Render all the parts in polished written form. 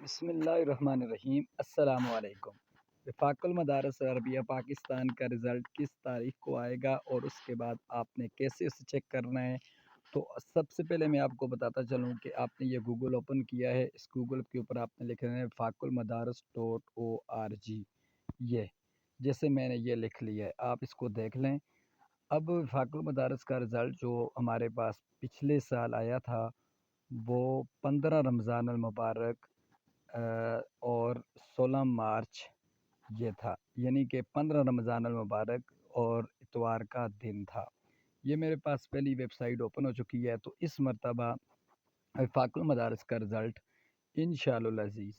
بسم اللہ الرحمن الرحیم۔ السلام علیکم۔ وفاق المدارس عربیہ پاکستان کا رزلٹ کس تاریخ کو آئے گا اور اس کے بعد آپ نے کیسے اسے چیک کرنا ہے؟ تو سب سے پہلے میں آپ کو بتاتا چلوں کہ آپ نے یہ گوگل اوپن کیا ہے، اس گوگل کے اوپر آپ نے لکھنا ہے wfaqulmadaras.org۔ یہ جیسے میں نے یہ لکھ لیا ہے، آپ اس کو دیکھ لیں۔ اب وفاق المدارس کا رزلٹ جو ہمارے پاس پچھلے سال آیا تھا وہ 15 رمضان المبارک اور 16 مارچ یہ تھا، یعنی کہ 15 رمضان المبارک اور اتوار کا دن تھا۔ یہ میرے پاس پہلی ویب سائٹ اوپن ہو چکی ہے، تو اس مرتبہ وفاق المدارس کا رزلٹ انشاءاللہ العزیز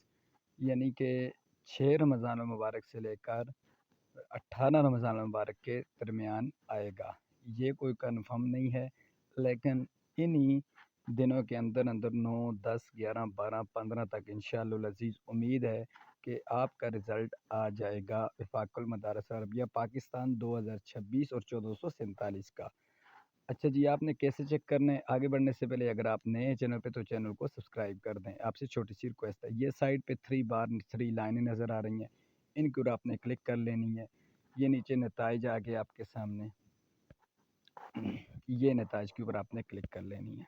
یعنی کہ 6 رمضان المبارک سے لے کر 18 رمضان المبارک کے درمیان آئے گا۔ یہ کوئی کنفرم نہیں ہے، لیکن انہی دنوں کے اندر 9 10 11 12 15 تک انشاءاللہ العزیز امید ہے کہ آپ کا رزلٹ آ جائے گا وفاق المدارس عربیہ پاکستان 2026 اور 1447 کا۔ اچھا جی، آپ نے کیسے چیک کرنا ہے؟ آگے بڑھنے سے پہلے اگر آپ نئے ہیں چینل پہ تو چینل کو سبسکرائب کر دیں۔ آپ سے چھوٹی سی ریکویسٹ ہے، یہ سائٹ پہ 3 لائنیں نظر آ رہی ہیں، ان کے اوپر آپ نے کلک کر لینی ہے۔ یہ نیچے نتائج آگے آپ کے سامنے، یہ نتائج کے اوپر آپ نے کلک کر لینی ہے۔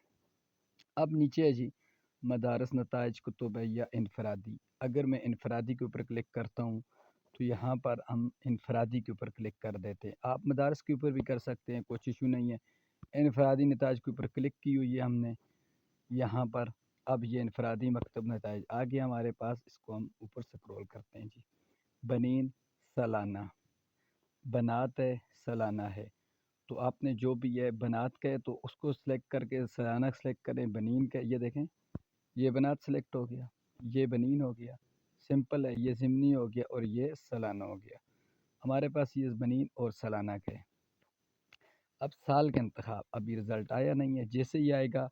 اب نیچے ہے جی مدارس نتائج کتب یا انفرادی۔ اگر میں انفرادی کے اوپر کلک کرتا ہوں تو یہاں پر ہم انفرادی کے اوپر کلک کر دیتے ہیں۔ آپ مدارس کے اوپر بھی کر سکتے ہیں، کوئی ایشو نہیں ہے۔ انفرادی نتائج کے اوپر کلک کی ہوئی ہے ہم نے یہاں پر۔ اب یہ انفرادی مکتب نتائج آ گیا ہمارے پاس، اس کو ہم اوپر سکرول کرتے ہیں جی۔ بنین سالانہ، بنات ہے سالانہ ہے، تو آپ نے جو بھی ہے بنات کا ہے تو اس کو سلیکٹ کر کے سالانہ سلیکٹ کریں۔ بنین کا یہ دیکھیں، یہ بنات سلیکٹ ہو گیا، یہ بنین ہو گیا، سمپل ہے۔ یہ ضمنی ہو گیا اور یہ سالانہ ہو گیا۔ ہمارے پاس یہ بنین اور سالانہ کا ہے۔ اب سال کا انتخاب، ابھی رزلٹ آیا نہیں ہے، جیسے ہی آئے گا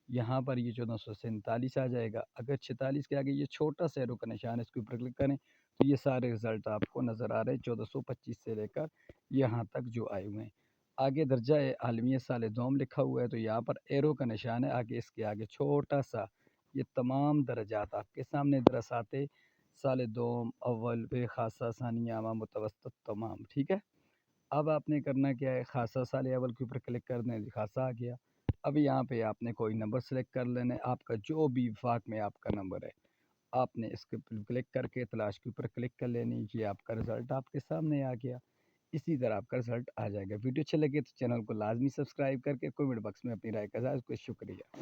یہاں پر یہ 1447 آ جائے گا۔ اگر 46 کے آگے یہ چھوٹا سا ایرو کا نشان ہے، اس کے اوپر کلک کریں تو یہ سارے رزلٹ آپ کو نظر آ رہے ہیں 1425 سے لے کر یہاں تک جو آئے ہوئے ہیں۔ آگے درجہ عالمیہ سال دوم لکھا ہوا ہے، تو یہاں پر ایرو کا نشان ہے، آگے اس کے آگے چھوٹا سا یہ تمام درجات آپ کے سامنے درسات سال دوم، اول، بے خاصہ، ثانیہ، عامہ، متوسط، تمام، ٹھیک ہے۔ اب آپ نے کرنا کیا ہے، خاصہ سال اول کے اوپر کلک کر دیں، خاصہ آ گیا۔ اب یہاں پہ آپ نے کوئی نمبر سلیکٹ کر لینا ہے، آپ کا جو بھی وفاق میں آپ کا نمبر ہے آپ نے اس کے اوپر کلک کر کے تلاش کے اوپر کلک کر لینی۔ یہ آپ کا رزلٹ آپ کے سامنے آ گیا، اسی طرح آپ کا رزلٹ آ جائے گا۔ ویڈیو اچھا لگے تو چینل کو لازمی سبسکرائب کر کے کومنٹ باکس میں اپنی رائے کا اظہار۔ شکریہ۔